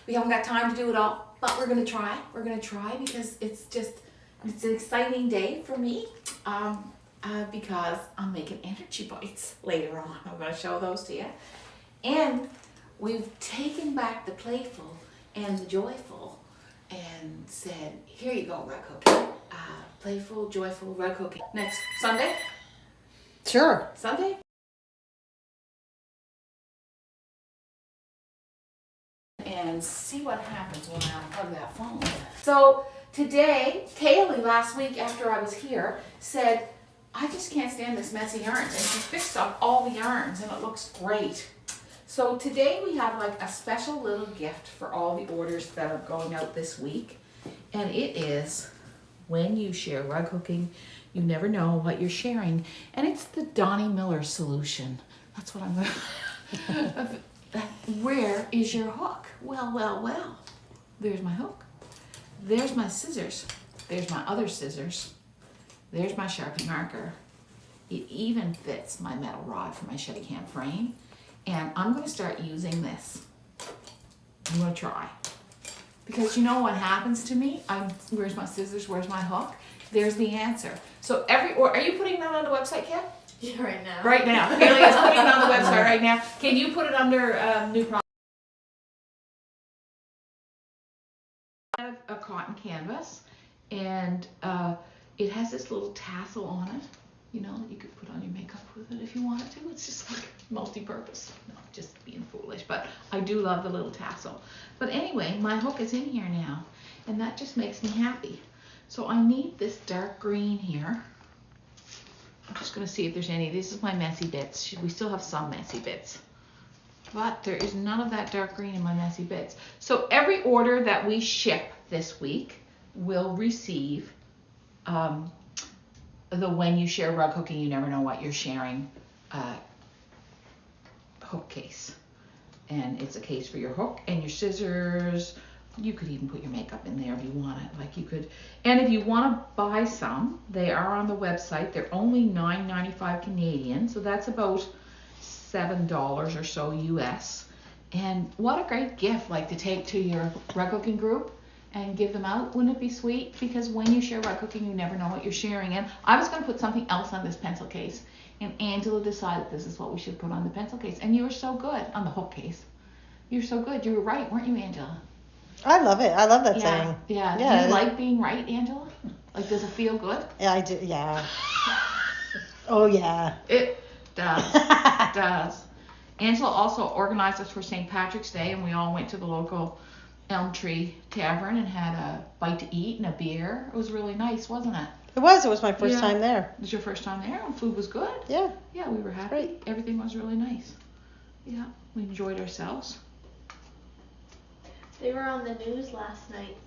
We haven't got time to do it all, but we're gonna try. We're gonna try because it's an exciting day for me. Because I'm making energy bites later on. I'm gonna show those to you. And we've taken back the playful and the joyful and said, here you go, rug hooking. Playful, joyful, rug hooking. Next Sunday? Sure. Sunday? And see what happens when I unplug that phone. So today, Kaylee last week after I was here said, I just can't stand this messy yarns. And she fixed up all the yarns and it looks great. So today we have like a special little gift for all the orders that are going out this week. And it is, when you share rug hooking, you never know what you're sharing. And it's the Donnie Miller solution. That's what I'm going to... Where is your hook? Well. There's my hook. There's my scissors. There's my other scissors. There's my Sharpie marker. It even fits my metal rod for my Shetty Cam frame. And I'm going to start using this. I'm going to try. Because you know what happens to me? Where's my scissors? Where's my hook? There's the answer. So are you putting that on the website, Kim? Yeah, right now. Right now. Haley is putting it on the website right now. Can you put it under new product? I have a cotton canvas, and it has this little tassel on it, you know, that you could put on your makeup with it if you wanted to. It's just like multi-purpose. No, just being foolish, but I do love the little tassel. But anyway, my hook is in here now, and that just makes me happy. So I need this dark green here. I'm just going to see if there's any. This is my messy bits. We still have some messy bits. But there is none of that dark green in my messy bits. So every order that we ship this week will receive the When You Share Rug Hooking, You Never Know What You're Sharing hook case. And it's a case for your hook and your scissors. You could even put your makeup in there if you want it. Like you could. And if you want to buy some, they are on the website. They're only $9.95 Canadian. So that's about $7 or so US. And what a great gift, like to take to your rug hooking group and give them out. Wouldn't it be sweet? Because when you share rug hooking, you never know what you're sharing. And I was going to put something else on this pencil case. And Angela decided this is what we should put on the pencil case. And you were so good on the hook case. You're so good. You were right, weren't you, Angela? I love it. I love that saying. Yeah. Do you like being right, Angela? Like, does it feel good? Yeah, I do. Yeah. Oh, yeah. It does. It does. Angela also organized us for St. Patrick's Day, and we all went to the local Elm Tree Tavern and had a bite to eat and a beer. It was really nice, wasn't it? It was. It was my first time there. It was your first time there, and food was good. Yeah. Yeah, we were happy. Great. Everything was really nice. Yeah, we enjoyed ourselves. They were on the news last night.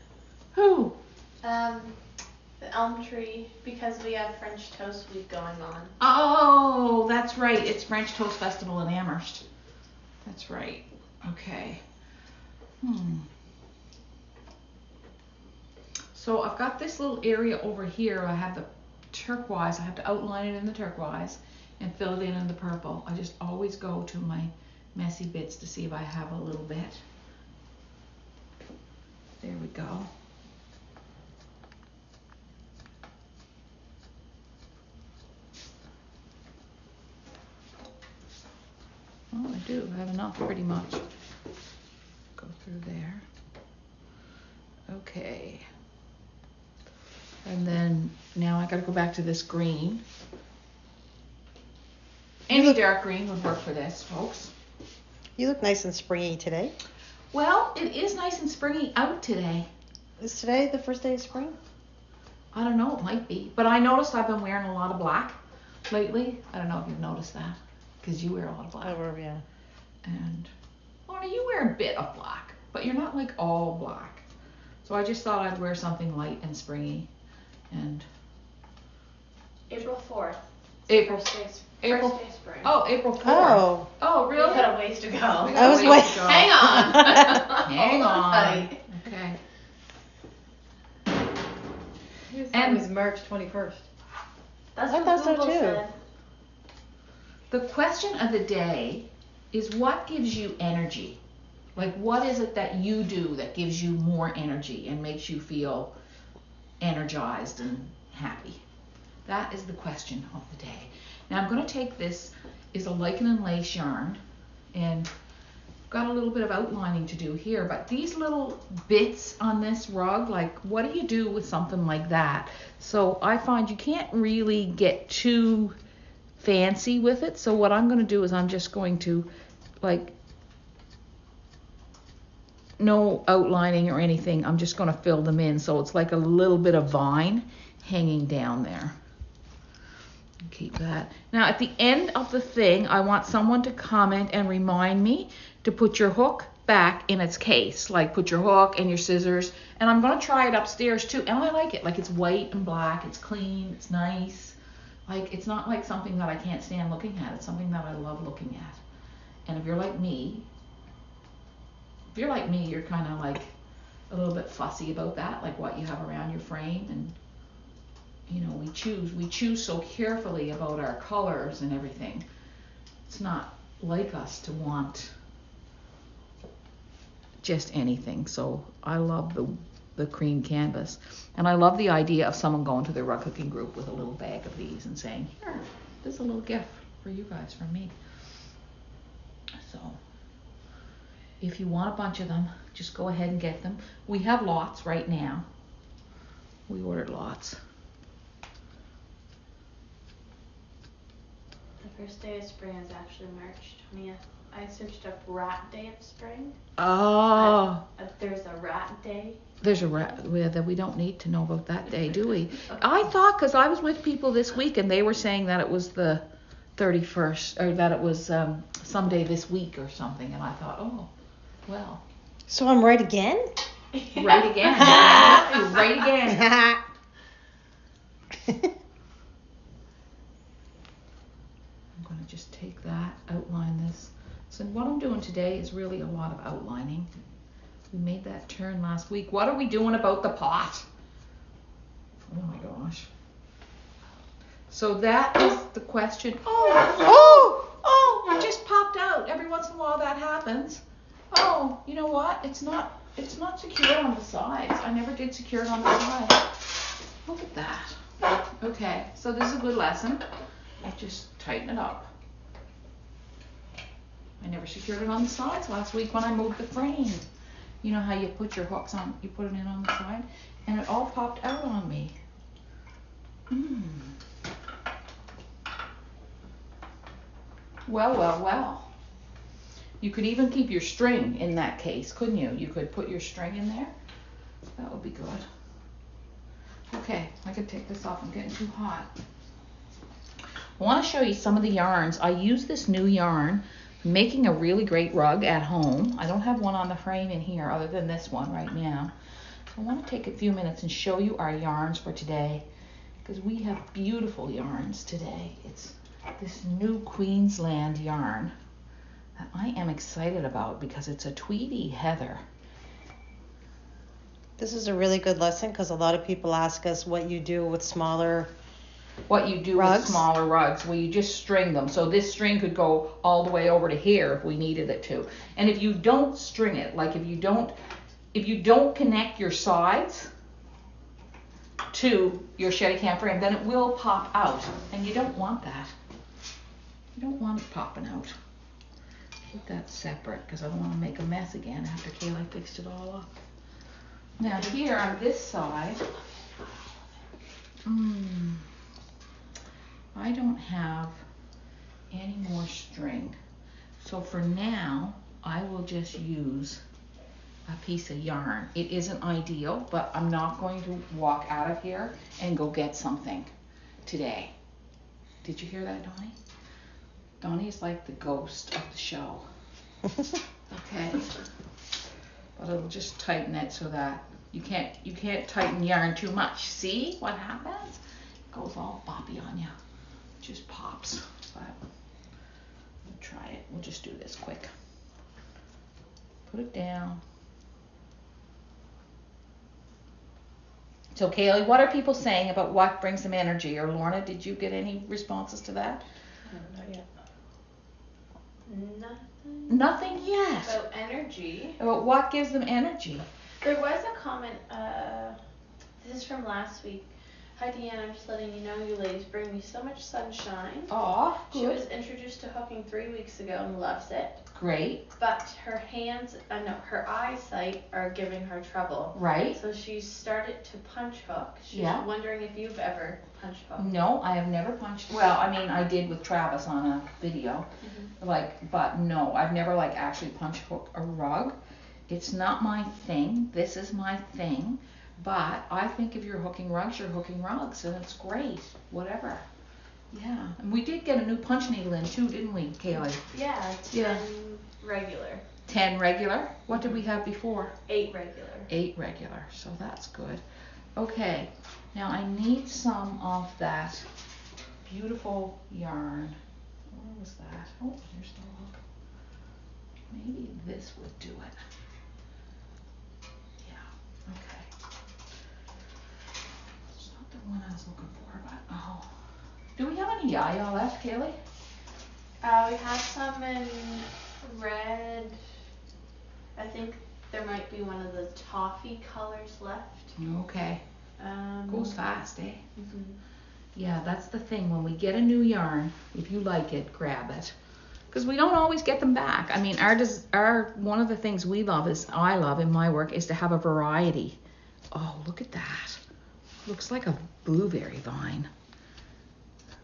Who? The Elm Tree, because we have French Toast Week going on. Oh, that's right. It's French Toast Festival in Amherst. That's right. Okay. So I've got this little area over here. I have the turquoise. I have to outline it in the turquoise and fill it in the purple. I just always go to my messy bits to see if I have a little bit. There we go. Oh, I do. I have enough pretty much. Go through there. Okay. And then now I gotta go back to this green. Any dark green would work for this, folks. You look nice and springy today. Well, it is nice and springy out today. Is today the first day of spring? I don't know, it might be. But I noticed I've been wearing a lot of black lately. I don't know if you've noticed that, because you wear a lot of black. Oh, yeah. And, Lorna, you wear a bit of black, but you're not like all black. So I just thought I'd wear something light and springy. And April 4th. April. First day of spring. Oh, April 4th. Oh, We really? got a ways to go. I was waiting. Hang on. Hang on. Tight. Okay. And it was March 21st. That's I what thought so Google too. said. The question of the day is, what gives you energy? Like, what is it that you do that gives you more energy and makes you feel energized and happy? That is the question of the day. Now I'm going to take this, is a lichen and lace yarn, and got a little bit of outlining to do here, but these little bits on this rug, like, what do you do with something like that? So I find you can't really get too fancy with it. So what I'm going to do is I'm just going to, like, no outlining or anything, I'm just going to fill them in so it's like a little bit of vine hanging down there. Keep that. Now at the end of the thing, I want someone to comment and remind me to put your hook back in its case. Like, put your hook and your scissors. And I'm going to try it upstairs too. And I like it. Like, it's white and black. It's clean. It's nice. Like, it's not like something that I can't stand looking at. It's something that I love looking at. And if you're like me, you're kind of like a little bit fussy about that, like what you have around your frame. And you know, we choose so carefully about our colors and everything. It's not like us to want just anything. So I love the cream canvas, and I love the idea of someone going to their rug cooking group with a little bag of these and saying, here, this is a little gift for you guys from me. So if you want a bunch of them, just go ahead and get them. We have lots right now. We ordered lots. The first day of spring is actually March 20th. I searched up Rat Day of Spring. Oh. There's a Rat Day. There's a rat. We don't need to know about that day, do we? I thought, because I was with people this week and they were saying that it was the 31st, or that it was someday this week or something, and I thought, oh, well. So I'm right again? Right again. Right again. I'm going to just take that, outline this. So what I'm doing today is really a lot of outlining. We made that turn last week. What are we doing about the pot? Oh my gosh. So that is the question. Oh, it just popped out. Every once in a while that happens. Oh, you know what? It's not secured on the sides. I never did secure it on the sides. Look at that. Okay, so this is a good lesson. I just tighten it up. I never secured it on the sides last week when I moved the frame. You know how you put your hooks on, you put it in on the side, and it all popped out on me. Well. You could even keep your string in that case, couldn't you? You could put your string in there. That would be good. Okay, I could take this off. I'm getting too hot. I want to show you some of the yarns. I use this new yarn. I'm making a really great rug at home. I don't have one on the frame in here other than this one right now. So I want to take a few minutes and show you our yarns for today, because we have beautiful yarns today. It's this new Queensland yarn that I am excited about because it's a tweedy heather. This is a really good lesson because a lot of people ask us what you do with smaller What you do rugs? with smaller rugs, where you just string them. So this string could go all the way over to here if we needed it to. And if you don't string it, like if you don't connect your sides to your Shetty frame, then it will pop out. And you don't want that. You don't want it popping out. Keep that separate because I don't want to make a mess again after Kayla fixed it all up. Now here on this side, I don't have any more string. So for now, I will just use a piece of yarn. It isn't ideal, but I'm not going to walk out of here and go get something today. Did you hear that, Donnie? Donnie is like the ghost of the show. Okay. But it'll just tighten it so that you can't tighten yarn too much. See what happens? It goes all boppy on you. It just pops. But we'll try it. We'll just do this quick. Put it down. So Kaylee, what are people saying about what brings them energy? Or Lorna, did you get any responses to that? Not yet. Nothing Nothing yet. about energy. About what gives them energy? There was a comment, this is from last week. Hi Deanne, I'm just letting you know you ladies bring me so much sunshine. Aw, She was introduced to hooking 3 weeks ago and loves it. Great. But her hands, her eyesight are giving her trouble. Right. So she's started to punch hook. She's Yeah. wondering if you've ever punch hooked. No, I have never punched. Well, I mean, I did with Travis on a video. But no, I've never actually punch hooked a rug. It's not my thing. This is my thing. But I think if you're hooking rugs, you're hooking rugs, and it's great. Whatever. Yeah. And we did get a new punch needle in too, didn't we, Kaylee? Yeah, 10 regular. 10 regular. What did we have before? 8 regular. 8 regular. So that's good. Okay. Now I need some of that beautiful yarn. Where was that? Oh, here's the hook. Maybe this would do it. Yeah. Okay. It's not the one I was looking for, but oh. Do we have any yaya left, Kaylee? We have some in red. I think there might be one of the toffee colors left. Okay. Goes fast, eh? Mhm. Yeah, that's the thing. When we get a new yarn, if you like it, grab it. Because we don't always get them back. I mean, one of the things I love in my work is to have a variety. Oh, look at that. Looks like a blueberry vine.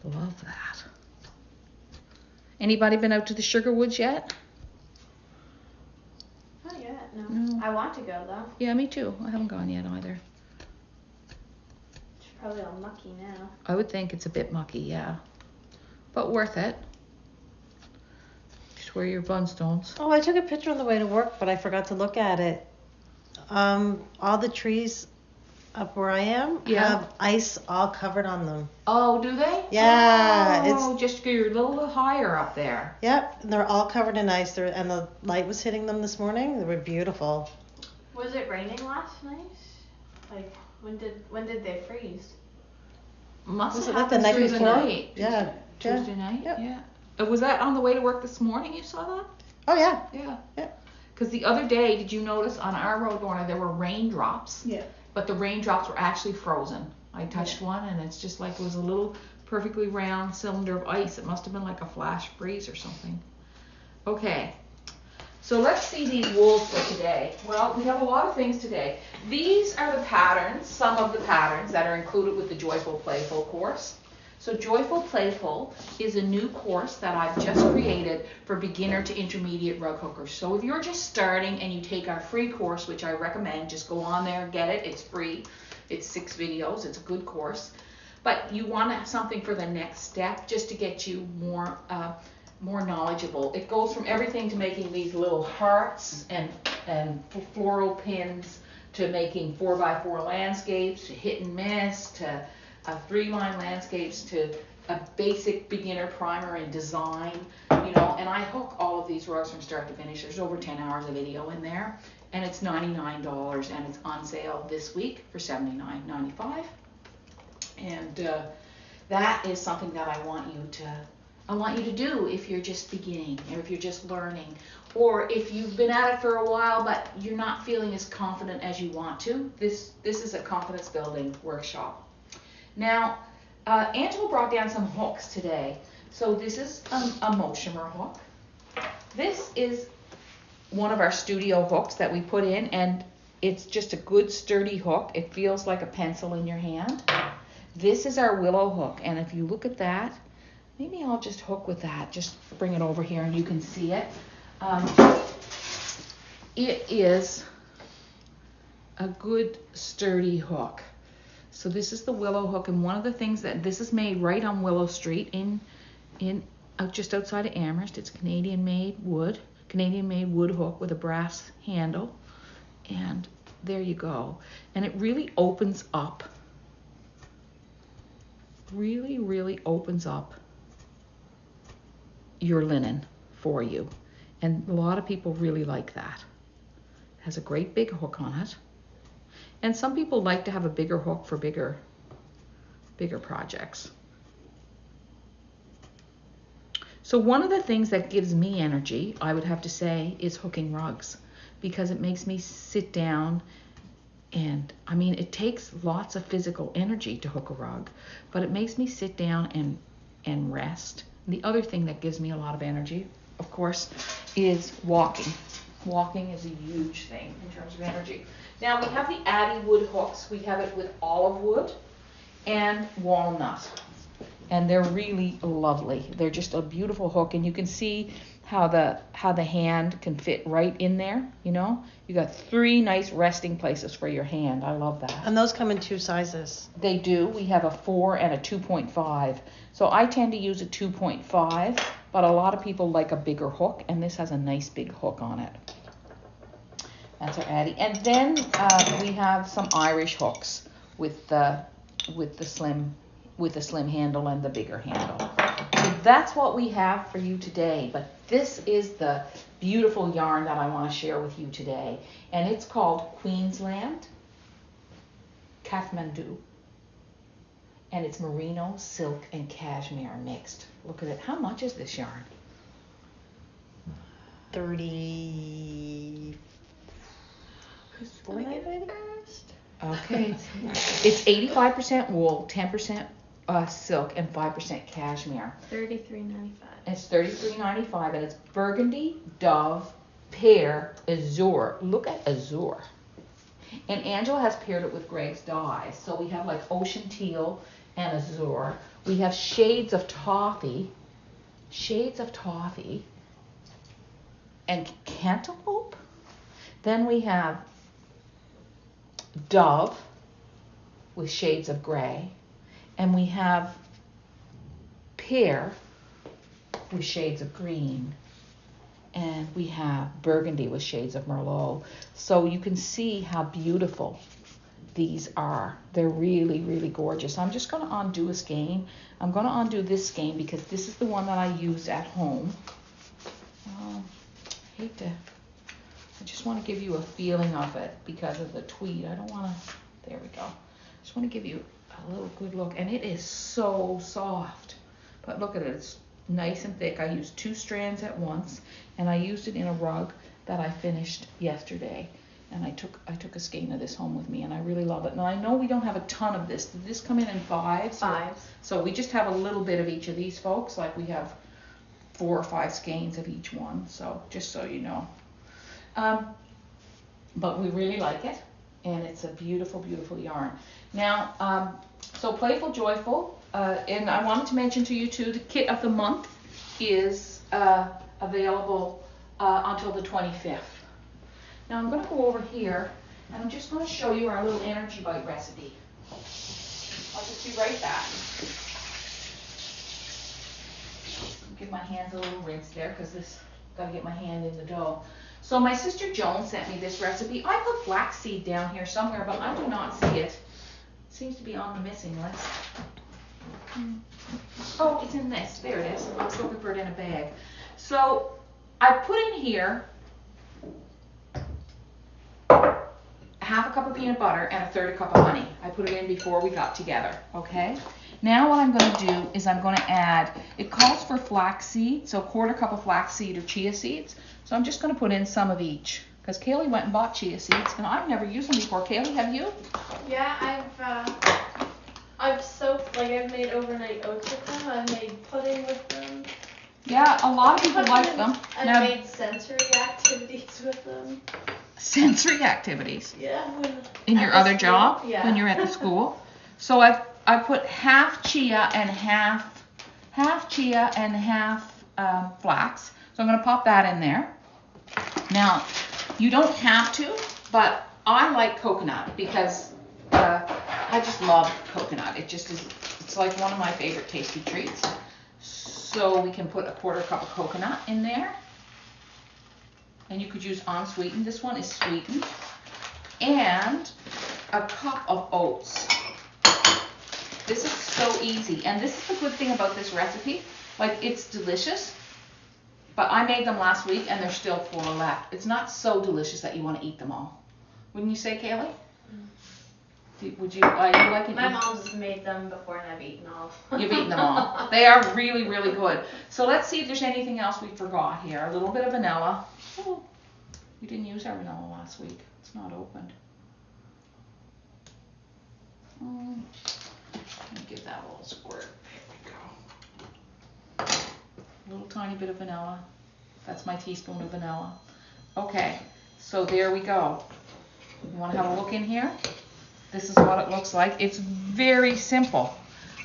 Love that. Anybody been out to the Sugar Woods yet? Not yet, no. No. I want to go though. Yeah, me too. I haven't gone yet either. It's probably all mucky now. I would think it's a bit mucky, yeah. But worth it. Just wear your Blundstones. Oh, I took a picture on the way to work, but I forgot to look at it. All the trees up where I am have ice all covered on them. Oh, do they? Yeah, Oh, just you're a little higher up there. Yep, and they're all covered in ice. And the light was hitting them this morning. They were beautiful. Was it raining last night? Like, when did they freeze? Must Was have it like the happened night through the before? night. Yeah. Tuesday night? Yep. Yeah. Was that on the way to work this morning you saw that? Oh, yeah. Yeah. Yeah. Because the other day, did you notice on our road going, there were raindrops? Yeah. But the raindrops were actually frozen. I touched one and it's just like it was a little perfectly round cylinder of ice. It must have been like a flash freeze or something. Okay. So let's see these wools for today. Well, we have a lot of things today. These are the patterns, some of the patterns that are included with the Joyful Playful course. So Joyful Playful is a new course that I've just created for beginner to intermediate rug hookers. So if you're just starting and you take our free course, which I recommend, just go on there, get it, it's free. It's 6 videos, it's a good course. But you want something for the next step just to get you more knowledgeable. It goes from everything to making these little hearts and floral pins to making 4x4 landscapes, to hit and miss, to 3-line landscapes, to a basic beginner primer and design, and I hook all of these rugs from start to finish. There's over 10 hours of video in there, and it's $99, and it's on sale this week for $79.95. And that is something that I want you to do if you're just beginning, or if you're just learning, or if you've been at it for a while but you're not feeling as confident as you want to. This is a confidence building workshop. Now, Angela brought down some hooks today. So this is a Moshimer hook. This is one of our studio hooks that we put in, and it's just a good sturdy hook. It feels like a pencil in your hand. This is our willow hook, and if you look at that, maybe I'll just hook with that. Just bring it over here and you can see it. It is a good sturdy hook. So this is the willow hook, and one of the things that this is made right on Willow Street in just outside of Amherst. It's Canadian made wood hook with a brass handle, and there you go. And it really opens up. Really opens up your linen for you, and a lot of people really like that. It has a great big hook on it. And some people like to have a bigger hook for bigger projects. So one of the things that gives me energy, I would have to say, is hooking rugs, because it makes me sit down. And I mean, it takes lots of physical energy to hook a rug, but it makes me sit down and rest. And the other thing that gives me a lot of energy, of course, is walking. Walking is a huge thing in terms of energy. Now we have the Addy wood hooks. We have it with olive wood and walnut. And they're really lovely. They're just a beautiful hook, and you can see how the hand can fit right in there, you know? You got 3 nice resting places for your hand. I love that. And those come in 2 sizes. They do. We have a 4 and a 2.5. So I tend to use a 2.5, but a lot of people like a bigger hook, and this has a nice big hook on it. That's our Addy. And then we have some Irish hooks with the slim handle and the bigger handle. So that's what we have for you today. But this is the beautiful yarn that I want to share with you today. And it's called Queensland Kathmandu. And it's merino, silk, and cashmere mixed. Look at it. How much is this yarn? 34.90. Okay. It's 85% wool, 10% silk, and 5% cashmere. $33.95. It's $33.95, and it's burgundy, dove, pear, azure. Look at azure. And Angela has paired it with Greg's dyes. So we have like ocean teal and azure. We have shades of toffee, and cantaloupe. Then we have dove with shades of gray, and we have pear with shades of green, and we have burgundy with shades of merlot. So you can see how beautiful these are. They're really, really gorgeous. I'm just going to undo a skein. I'm going to undo this skein because this is the one that I use at home. I just want to give you a feeling of it because of the tweed. I don't want to, there we go. Just want to give you a little good look. And it is so soft. But look at it, it's nice and thick. I used 2 strands at once, and I used it in a rug that I finished yesterday. And I took a skein of this home with me, and I really love it. Now I know we don't have a ton of this. Did this come in 5s? 5s. So we just have a little bit of each of these, folks. Like we have 4 or 5 skeins of each one. So just so you know. But we really like it, and it's a beautiful, beautiful yarn. Now, so Playful Joyful, and I wanted to mention to you too, the kit of the month is available until the 25th. Now I'm going to go over here, and I'm just going to show you our little energy bite recipe. I'll just be right back. Give my hands a little rinse there, because this got to get my hand in the dough. So my sister Joan sent me this recipe. I put flaxseed down here somewhere, but I do not see it. It seems to be on the missing list. Oh, it's in this. There it is. I was looking for it in a bag. So I put in here half a cup of peanut butter and a 1/3 cup of honey. I put it in before we got together, okay? Now what I'm going to do is I'm going to add, it calls for flaxseed, so 1/4 cup of flaxseed or chia seeds. So I'm just going to put in some of each, because Kaylee went and bought chia seeds, and I've never used them before. Kaylee, have you? Yeah, I've soaked, like I've made overnight oats with them. I've made pudding with them. Yeah, a lot of people like them. I've made sensory activities with them. Sensory activities? Yeah. In your other job? Yeah. When you're at the school? So I put half chia and half flax. So I'm going to pop that in there. Now, you don't have to, but I like coconut because I just love coconut. It just is, it's like one of my favorite tasty treats. So we can put a 1/4 cup of coconut in there. And you could use unsweetened. This one is sweetened. And a cup of oats. This is so easy. And this is the good thing about this recipe. Like, it's delicious. But I made them last week, and there's still 4 left. It's not so delicious that you want to eat them all. Wouldn't you say, Kaylee? Would you like it? My mom's made them before and I've eaten all. You've eaten them all. They are really, really good. So let's see if there's anything else we forgot here. A little bit of vanilla. Oh, we didn't use our vanilla last week. It's not opened. Let me give that a little squirt. There we go. A little tiny bit of vanilla. That's my teaspoon of vanilla. Okay, so there we go. You want to have a look in here? This is what it looks like. It's very simple.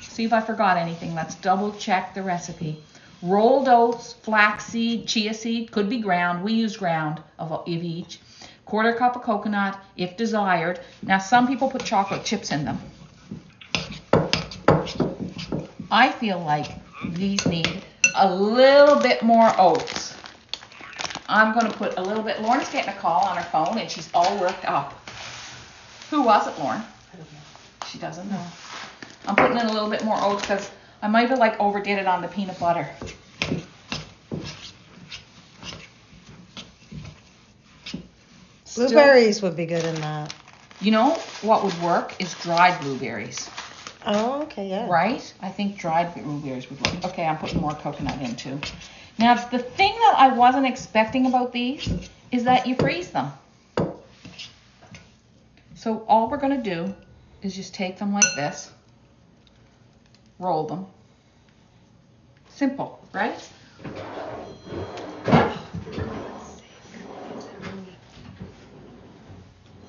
See if I forgot anything. Let's double check the recipe. Rolled oats, flaxseed, chia seed, could be ground. We use ground of each. Quarter cup of coconut, if desired. Now some people put chocolate chips in them. I feel like these need a little bit more oats. I'm going to put a little bit. Lauren's getting a call on her phone and she's all worked up. Who was it, Lauren? I don't know. She doesn't know. I'm putting in a little bit more oats because I might have like overdid it on the peanut butter. Blueberries would be good in that. You know what would work is dried blueberries. Oh, okay, yeah. Right? I think dried blueberries would work. Okay, I'm putting more coconut in too. Now, the thing that I wasn't expecting about these is that you freeze them. So all we're going to do is just take them like this, roll them. Simple, right?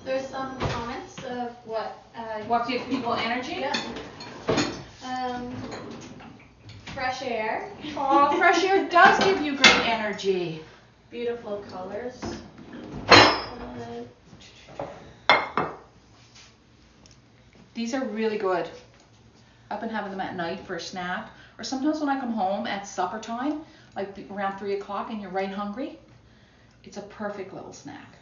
There's some comments of What gives people energy? Yeah. Fresh air. Oh, fresh air does give you great energy. Beautiful colors. These are really good. I've been having them at night for a snack, or sometimes when I come home at supper time, like around 3 o'clock and you're right hungry. It's a perfect little snack.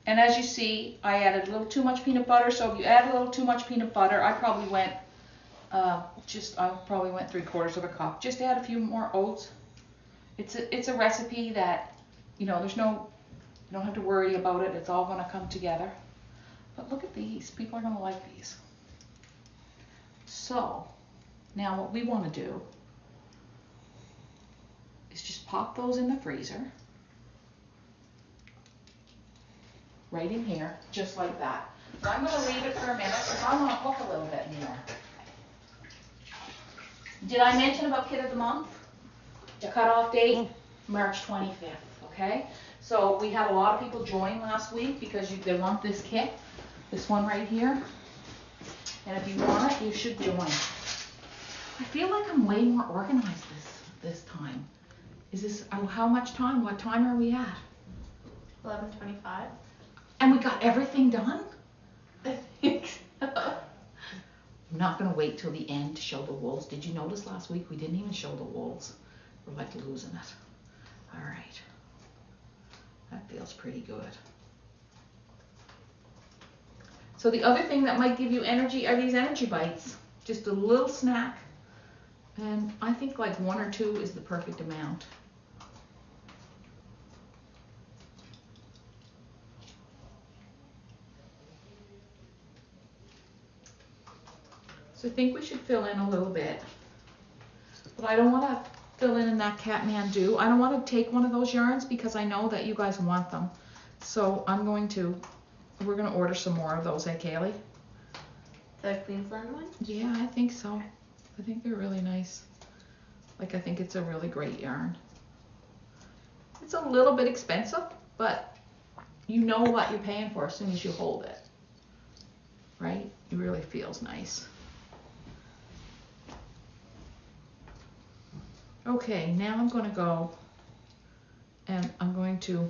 And as you see, I added a little too much peanut butter, so if you add a little too much peanut butter, I probably went 3/4 of a cup. Just add a few more oats. It's a recipe that, you know, you don't have to worry about it. It's all going to come together. But look at these. People are going to like these. So, now what we want to do is just pop those in the freezer. Right in here, just like that. So I'm going to leave it for a minute because I want to cook a little bit more. Did I mention about Kit of the Month? The cutoff date, March 25th, okay? So we had a lot of people join last week because they want this kit, this one right here. And if you want it, you should join. I feel like I'm way more organized this time. Is this, how much time? What time are we at? 11:25. And we got everything done? I think so. I'm not going to wait till the end to show the wolves. Did you notice last week we didn't even show the wolves? We're like losing it. All right. That feels pretty good. So the other thing that might give you energy are these energy bites. Just a little snack. And I think like 1 or 2 is the perfect amount. So I think we should fill in a little bit. But I don't want to fill in that Kathmandu. I don't want to take one of those yarns because I know that you guys want them. So we're going to order some more of those, Kaylee? The Queensland one? Yeah, I think so. I think they're really nice. Like, I think it's a really great yarn. It's a little bit expensive, but you know what you're paying for as soon as you hold it. Right? It really feels nice. Okay, now I'm going to go and I'm going to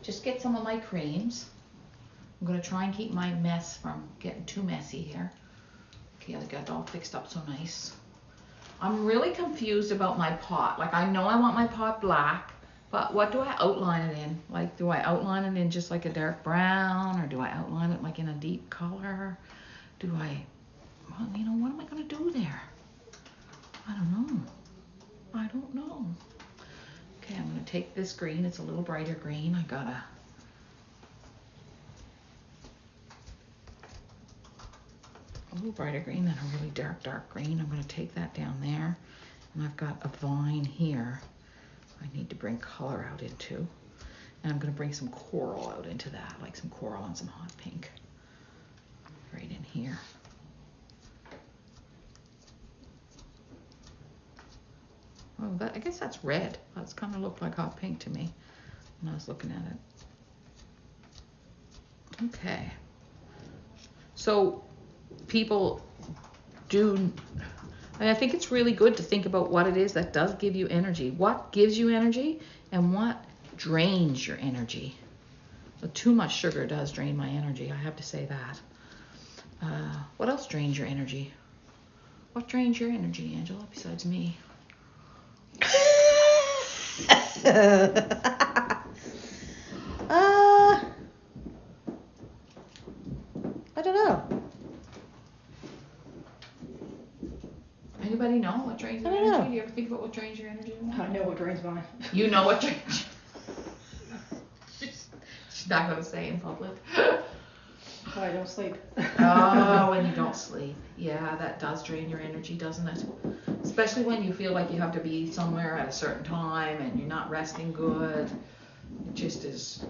just get some of my creams. I'm going to try and keep my mess from getting too messy here. Okay, I got it all fixed up so nice. I'm really confused about my pot. Like, I know I want my pot black, but what do I outline it in? Like, do I outline it in just like a dark brown, or do I outline it like in a deep color? Well, what am I going to do there? I don't know. Okay, I'm going to take this green. It's a little brighter green. I gotta little brighter green than a really dark green. I'm going to take that down there. And I've got a vine here I need to bring color out into. And I'm going to bring some coral out into that, like some coral and some hot pink. Right in here. Oh, I guess that's red. That's kind of looked like hot pink to me when I was looking at it. Okay. So people do, I think it's really good to think about what it is that does give you energy. What gives you energy and what drains your energy. So too much sugar does drain my energy. I have to say that. What else drains your energy? What drains your energy, Angela, besides me? I don't know. Anybody know what drains your energy? Do you ever think about what drains your energy? I know what drains mine. You know what drains. She's not going to say in public. Oh, I don't sleep. Oh, when you don't sleep. Yeah, that does drain your energy, doesn't it? Especially when you feel like you have to be somewhere at a certain time and you're not resting good. It just is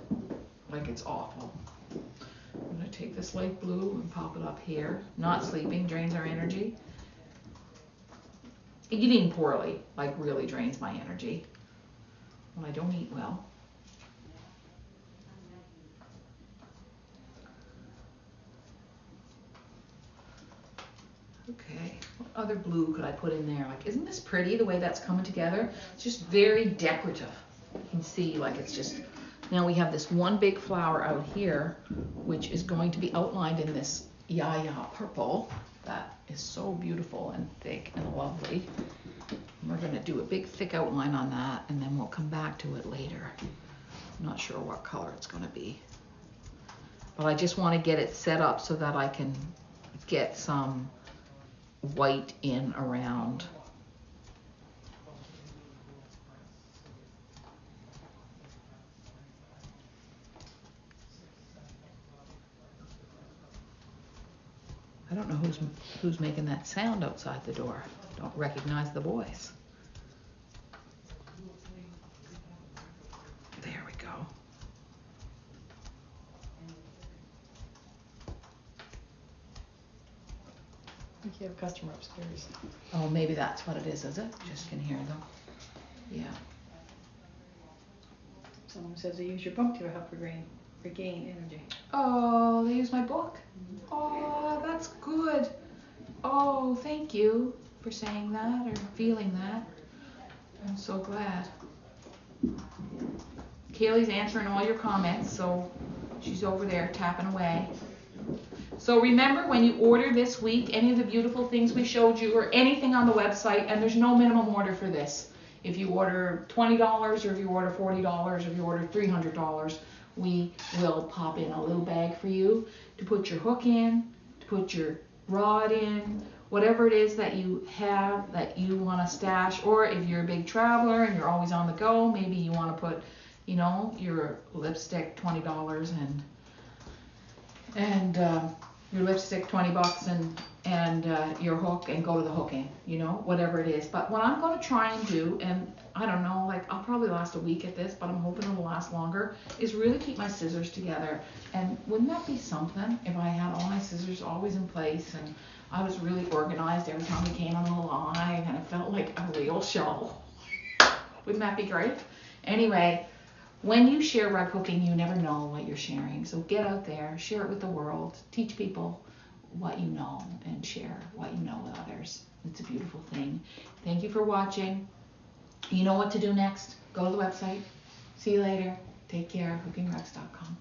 like it's awful. I'm going to take this light blue and pop it up here. Not sleeping drains our energy. Eating poorly, like, really drains my energy. When I don't eat well. Okay, what other blue could I put in there? Like, isn't this pretty the way that's coming together? It's just very decorative. You can see, like, it's just, now we have this one big flower out here, which is going to be outlined in this yaya purple. That is so beautiful and thick and lovely. And we're going to do a big thick outline on that, and then we'll come back to it later. I'm not sure what color it's going to be. But I just want to get it set up so that I can get some white in around. I don't know who's making that sound outside the door. Don't recognize the voice. There we go. I think you have a customer upstairs. Oh, maybe that's what it is it? Just can hear them. Yeah. Someone says they use your book to help regain energy. Oh, they use my book? Oh, that's good. Oh, thank you for saying that or feeling that. I'm so glad. Kaylee's answering all your comments, so she's over there tapping away. So remember, when you order this week, any of the beautiful things we showed you or anything on the website, and there's no minimum order for this. If you order $20 or if you order $40 or if you order $300, we will pop in a little bag for you to put your hook in, to put your rod in, whatever it is that you have that you want to stash. Or if you're a big traveler and you're always on the go, maybe you want to put, you know, your lipstick $20 and your lipstick $20 and your hook and go to the hooking, you know, whatever it is. But what I'm going to try and do, and I don't know, like I'll probably last a week at this, but I'm hoping it'll last longer, is really keep my scissors together. And wouldn't that be something if I had all my scissors always in place and I was really organized every time we came on the line and it felt like a real show? Wouldn't that be great? Anyway, when you share rug hooking, you never know what you're sharing. So get out there, share it with the world, teach people what you know and share what you know with others. It's a beautiful thing. Thank you for watching. You know what to do next. Go to the website. See you later. Take care. HookingRugs.com.